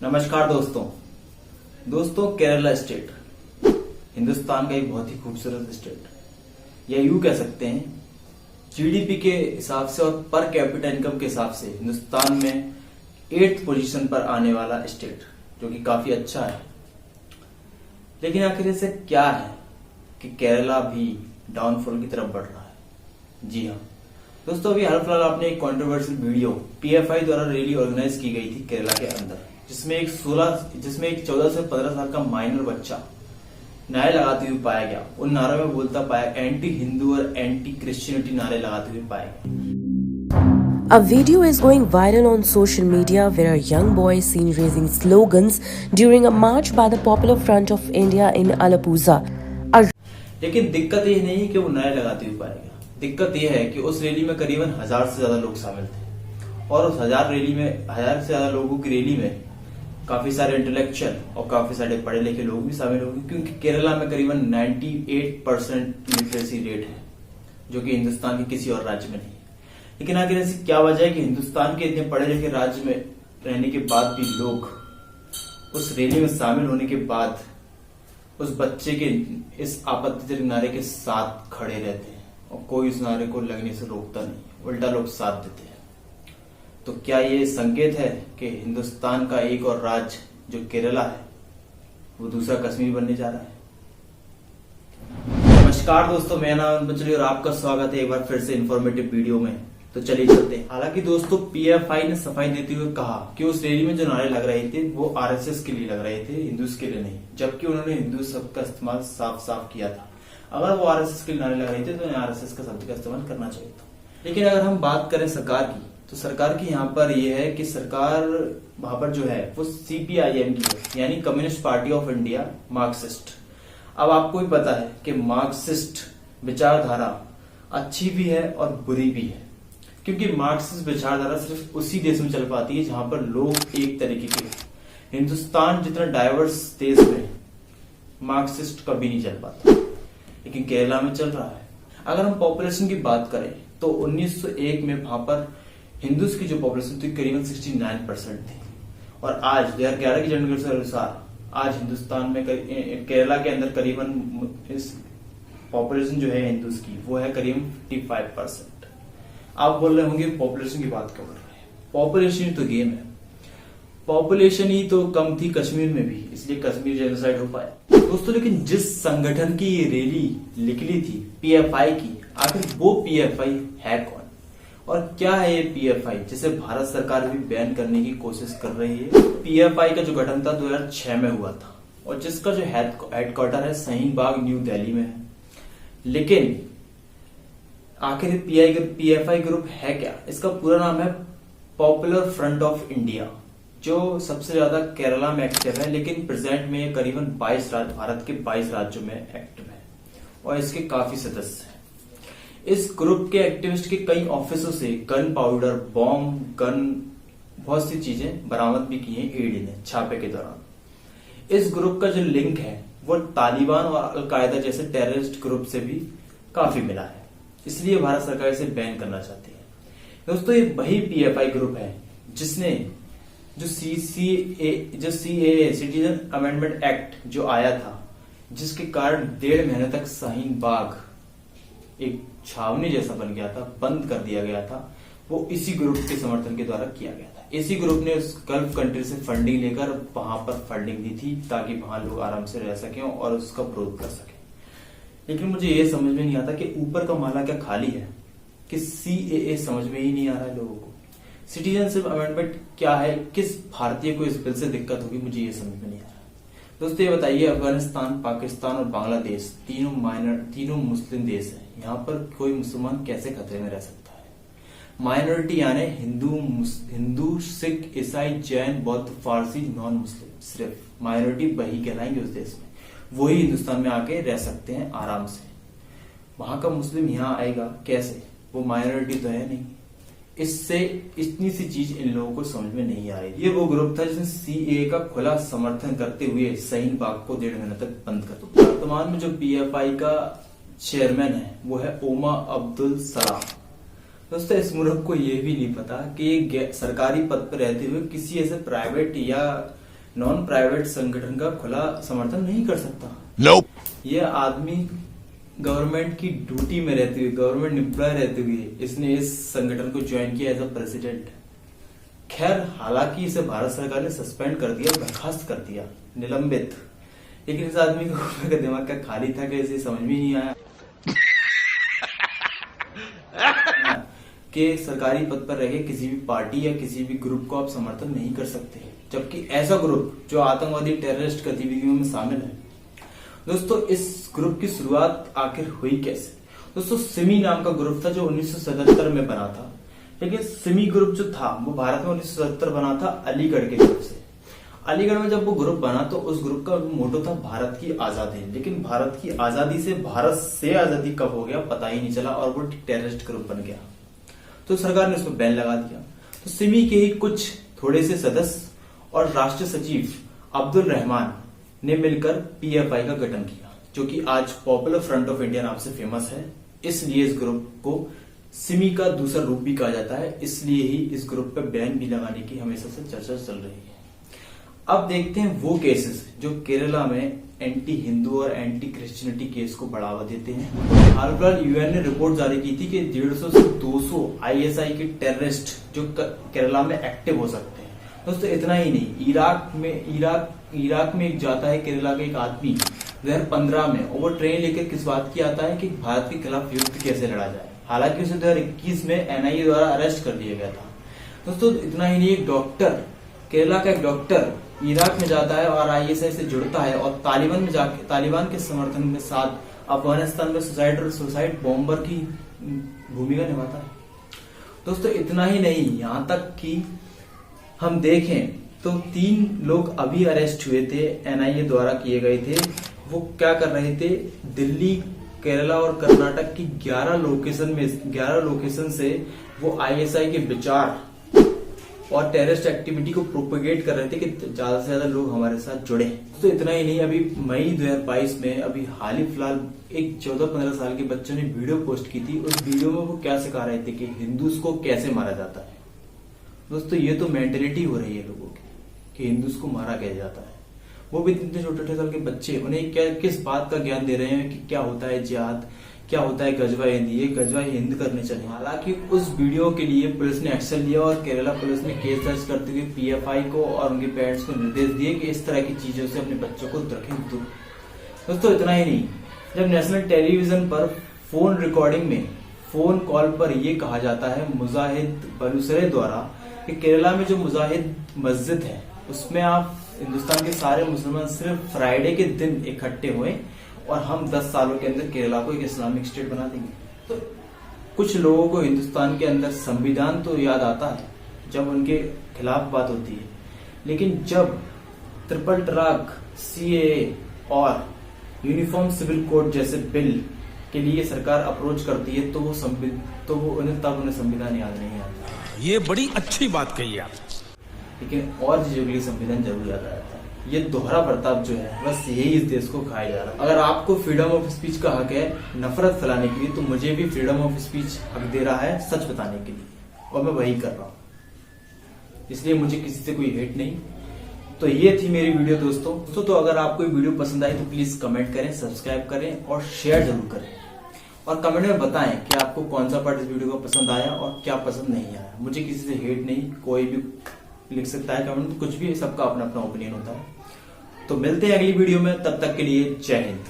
नमस्कार दोस्तों केरला स्टेट हिंदुस्तान का एक बहुत ही खूबसूरत स्टेट, या यूं कह सकते हैं जीडीपी के हिसाब से और पर कैपिटा इनकम के हिसाब से हिंदुस्तान में 8th पोजीशन पर आने वाला स्टेट, जो कि काफी अच्छा है। लेकिन आखिर ऐसे क्या है कि केरला भी डाउनफॉल की तरफ बढ़ रहा है? जी हाँ दोस्तों, अभी हाल फिलहाल आपने एक कंट्रोवर्शियल वीडियो पीएफआई द्वारा रैली ऑर्गेनाइज की गई थी केरला के अंदर, जिसमें एक 14 से 15 साल का माइनर बच्चा नारे लगाते हुए पाया गया। उन नारों में बोलता पाया, एंटी हिंदू और एंटी क्रिश्चियनिटी नारे लगाते हुए पाया गया। A video is going viral on social media where a young boy is seen raising slogans during a march by the Popular Front of India in Alappuzha. लेकिन दिक्कत ये नहीं कि वो नारे लगाते हुए पाया गया, दिक्कत ये है कि उस रैली में करीबन 1000 से ज्यादा लोग शामिल थे, और उस 1000 से ज्यादा लोगों की रैली में काफी सारे इंटेलेक्चुअल और काफी सारे पढ़े लिखे लोग भी शामिल होंगे, क्योंकि केरला में करीबन 98% लिटरेसी रेट है, जो कि हिंदुस्तान के किसी और राज्य में नहीं है। लेकिन आखिर ऐसी क्या वजह है कि हिंदुस्तान के इतने पढ़े लिखे राज्य में रहने के बाद भी लोग उस रैली में शामिल होने के बाद उस बच्चे के इस आपत्तिजनक नारे के साथ खड़े रहते हैं और कोई उस नारे को लगने से रोकता नहीं, उल्टा लोग साथ देते हैं। तो क्या ये संकेत है कि हिंदुस्तान का एक और राज्य जो केरला है वो दूसरा कश्मीर बनने जा रहा है? नमस्कार दोस्तों, मेरा नाम बचली और आपका स्वागत है एक बार फिर से इंफॉर्मेटिव वीडियो में। तो चलिए चलते हैं। हालांकि दोस्तों, पीएफआई ने सफाई देते हुए कहा कि उस रैली में जो नारे लग रहे थे वो आरएसएस के लिए लग रहे थे, हिंदूज के लिए नहीं, जबकि उन्होंने हिंदू शब्द का इस्तेमाल साफ साफ किया था। अगर वो आरएसएस के लिए नारे लग रहे थे तो उन्हें आरएसएस का शब्द का इस्तेमाल करना चाहिए था। लेकिन अगर हम बात करें सरकार की, तो सरकार की यहाँ पर यह है कि सरकार वहां पर जो है वो सीपीआईएम की है, यानी communist party of India, Marxist. अब आपको भी पता है कि मार्क्सिस्ट विचारधारा अच्छी भी है और बुरी भी है, क्योंकि मार्क्सिस्ट विचारधारा सिर्फ उसी देश में चल पाती है जहां पर लोग एक तरीके के। हिंदुस्तान जितना डाइवर्स देश में मार्क्सिस्ट कभी नहीं चल पाता, लेकिन केरला में चल रहा है। अगर हम पॉपुलेशन की बात करें तो 1901 में वहां पर हिंदूज की जो पॉपुलेशन थी करीबन 69% थी, और आज 2011 की जनगणना के अनुसार आज हिंदुस्तान में केरला के अंदर करीबन इस पॉपुलेशन जो है हिंदूज की वो है करीबन 55%। आप बोल रहे होंगे पॉपुलेशन की बात क्यों कर रहे हैं? पॉपुलेशन ही तो गेम है, पॉपुलेशन ही तो कम थी कश्मीर में भी, इसलिए कश्मीर जेनोसाइड हो पाया दोस्तों। लेकिन जिस संगठन की ये रैली निकली थी पीएफआई की, आखिर वो पीएफआई है कौन और क्या है ये पीएफआई, जिसे भारत सरकार भी बैन करने की कोशिश कर रही है? पीएफआई का जो गठन था 2006 में हुआ था, और जिसका जो हेडक्वार्टर है शाहीन बाग न्यू दिल्ली में है। लेकिन आखिर पीएफआई ग्रुप है क्या? इसका पूरा नाम है पॉपुलर फ्रंट ऑफ इंडिया, जो सबसे ज्यादा केरला में एक्टिव है, लेकिन प्रेजेंट में करीबन 22 राज्य, भारत के 22 राज्यों में एक्टिव है, और इसके काफी सदस्य हैं। इस ग्रुप के एक्टिविस्ट के कई ऑफिसों से गन पाउडर, बॉम्ब, गन, बहुत सी चीजें बरामद भी की है ईडी ने छापे के दौरान। इस ग्रुप का जो लिंक है वो तालिबान और अलकायदा जैसे टेररिस्ट ग्रुप से भी काफी मिला है, इसलिए भारत सरकार इसे बैन करना चाहती है। दोस्तों, ये वही पीएफआई ग्रुप है जिसने जो सीएए सिटीजन अमेंडमेंट एक्ट जो आया था, जिसके कारण 1.5 महीने तक शाहीन बाग एक छावनी जैसा बन गया था, बंद कर दिया गया था, वो इसी ग्रुप के समर्थन के द्वारा किया गया था। इसी ग्रुप ने उस गल्फ कंट्री से फंडिंग लेकर वहां पर फंडिंग दी थी ताकि वहां लोग आराम से रह सकें और उसका विरोध कर सकें। लेकिन मुझे ये समझ में नहीं आता कि ऊपर का माला क्या खाली है, कि सीएए समझ में ही नहीं आ रहा है लोगों को। सिटीजनशिप अमेंडमेंट क्या है, किस भारतीय को इस बिल से दिक्कत होगी, मुझे ये समझ में नहीं आ रहा। दोस्तों, ये बताइए, अफगानिस्तान, पाकिस्तान और बांग्लादेश तीनों मुस्लिम देश हैं, यहाँ पर कोई मुसलमान कैसे खतरे में रह सकता है? माइनॉरिटी यानी हिंदू, सिख, ईसाई, जैन, बौद्ध, फारसी, नॉन मुस्लिम, सिर्फ माइनॉरिटी वही कहलाएंगे उस देश में, वही हिंदुस्तान में आके रह सकते हैं आराम से। वहां का मुस्लिम यहाँ आएगा कैसे? वो माइनॉरिटी तो है नहीं। इससे इतनी सी चीज इन लोगों को समझ में नहीं आ रही। ये वो ग्रुप था जिसने सीएए का खुला समर्थन करते हुए शाहीन बाग को 1.5 महीने तक बंद कर दिया। वर्तमान में जो पीएफआई का चेयरमैन है वो है ओमा अब्दुल सलाम। दोस्तों, इस मूर्ख को यह भी नहीं पता कि ये सरकारी पद पर रहते हुए किसी ऐसे प्राइवेट या नॉन प्राइवेट संगठन का खुला समर्थन नहीं कर सकता। ये आदमी गवर्नमेंट की ड्यूटी में रहते हुए, गवर्नमेंट एम्प्लॉय रहते हुए इसने इस संगठन को ज्वाइन किया एज अ प्रेसिडेंट। खैर, हालांकि इसे भारत सरकार ने सस्पेंड कर दिया, बर्खास्त कर दिया, निलंबित। लेकिन इस आदमी का दिमाग का खाली था कि इसे समझ में नहीं आया कि सरकारी पद पर रह किसी भी पार्टी या किसी भी ग्रुप को आप समर्थन नहीं कर सकते, जबकि ऐसा ग्रुप जो आतंकवादी टेररिस्ट गतिविधियों में शामिल है। दोस्तों, इस ग्रुप की शुरुआत आखिर हुई कैसे? दोस्तों, सिमी नाम का ग्रुप था जो 1977 में बना था। लेकिन सिमी ग्रुप जो था वो भारत में 1977 बना था अलीगढ़ के ग्रुप से। अलीगढ़ में जब वो ग्रुप बना तो उस ग्रुप का मोटो था भारत की आजादी। लेकिन भारत की आजादी से भारत से आजादी कब हो गया पता ही नहीं चला और वो टेररिस्ट ग्रुप बन गया। तो सरकार ने उसको बैन लगा दिया। तो सिमी के ही कुछ थोड़े से सदस्य और राष्ट्रीय सचिव अब्दुल रहमान ने मिलकर पीएफआई का गठन किया, जो कि आज पॉपुलर फ्रंट ऑफ इंडिया नाम से फेमस है। इसलिए इस ग्रुप को सिमी का दूसरा रूप भी कहा जाता है। इसलिए ही इस ग्रुप पर बैन भी लगाने की हमेशा से चर्चा चल रही है। अब देखते हैं वो केसेस जो केरला में एंटी हिंदू और एंटी क्रिश्चियनिटी केस को बढ़ावा देते हैं। हाल फिलहाल यूएन ने रिपोर्ट जारी की थी कि 150 से 200 आईएसआई के टेररिस्ट जो केरला में एक्टिव हो सकते हैं। दोस्तों, इतना ही नहीं, इराक में एक जाता है केरला का एक आदमी 2015 में, और वो ट्रेन लेकर किस बात की आता है कि भारत के खिलाफ युद्ध कैसे लड़ा जाए। हालांकि उसे 2021 में एनआईए द्वारा अरेस्ट कर दिया गया था। दोस्तों, इतना ही नहीं, एक डॉक्टर, केरला का एक डॉक्टर इराक में जाता है और आईएसआई से जुड़ता है और तालिबान के समर्थन के साथ अफगानिस्तान में सुसाइड बॉम्बर की भूमिका निभाता है। दोस्तों, इतना ही नहीं, यहां तक कि हम देखें तो 3 लोग अभी अरेस्ट हुए थे, एनआईए द्वारा किए गए थे। वो क्या कर रहे थे? दिल्ली, केरला और कर्नाटक की 11 लोकेशन से वो आईएसआई के विचार और टेररिस्ट एक्टिविटी को प्रोपेगेट कर रहे थे कि ज्यादा से ज्यादा लोग हमारे साथ जुड़े। तो इतना ही नहीं, अभी मई 2022 में अभी हाल ही फिलहाल एक 14-15 साल के बच्चों ने वीडियो पोस्ट की थी। उस वीडियो में वो क्या सिखा रहे थे कि हिंदूज को कैसे मारा जाता है। दोस्तों, ये तो मेंटेलिटी हो रही है लोगों की कि हिंदूज को मारा कैसे जाता है। वो भी इतने छोटे साल के बच्चे, उन्हें क्या किस बात का ज्ञान दे रहे हैं कि क्या होता है जिहाद, क्या होता है गजवा हिंद। ये गजवा हिंद करने चले। हालांकि उस वीडियो के लिए पुलिस ने एक्शन लिया और केरला पुलिस ने केस दर्ज करते हुए पीएफआई को और उनके पेरेंट्स को निर्देश दिए कि इस तरह की चीजों से अपने बच्चों को रखें दूर। दोस्तों, इतना ही नहीं, जब नेशनल टेलीविजन पर फोन रिकॉर्डिंग में, फोन कॉल पर यह कहा जाता है मुजाहिद बलूसरे द्वारा कि केरला में जो मुजाहिद मस्जिद है उसमें आप हिंदुस्तान के सारे मुसलमान सिर्फ फ्राइडे के दिन इकट्ठे हुए और हम 10 सालों के अंदर केरला को एक इस्लामिक स्टेट बना देंगे। तो कुछ लोगों को हिंदुस्तान के अंदर संविधान तो याद आता है जब उनके खिलाफ बात होती है, लेकिन जब ट्रिपल तलाक, सीएए और यूनिफॉर्म सिविल कोड जैसे बिल के लिए सरकार अप्रोच करती है तो उन्हें संविधान याद नहीं आता। ये बड़ी अच्छी बात कही आप। लेकिन और चीजों के लिए संविधान जरूर याद आता है। ये दोहरा प्रताप जो है बस यही इस देश को खाया जा रहा है। अगर आपको फ्रीडम ऑफ स्पीच का हक है नफरत फैलाने के लिए, तो मुझे भी फ्रीडम ऑफ स्पीच हक दे रहा है सच बताने के लिए, और मैं वही कर रहा हूँ। इसलिए मुझे किसी से कोई हेट नहीं। तो ये थी मेरी वीडियो दोस्तों। तो अगर आपको ये वीडियो पसंद आई तो प्लीज कमेंट करें, सब्सक्राइब करें और शेयर जरूर करें, और कमेंट में बताएं कि आपको कौन सा पार्ट इस वीडियो को पसंद आया और क्या पसंद नहीं आया। मुझे किसी से हेट नहीं, कोई भी लिख सकता है कमेंट, कुछ भी, सबका अपना अपना ओपिनियन होता है। तो मिलते हैं अगली वीडियो में, तब तक के लिए जय हिंद।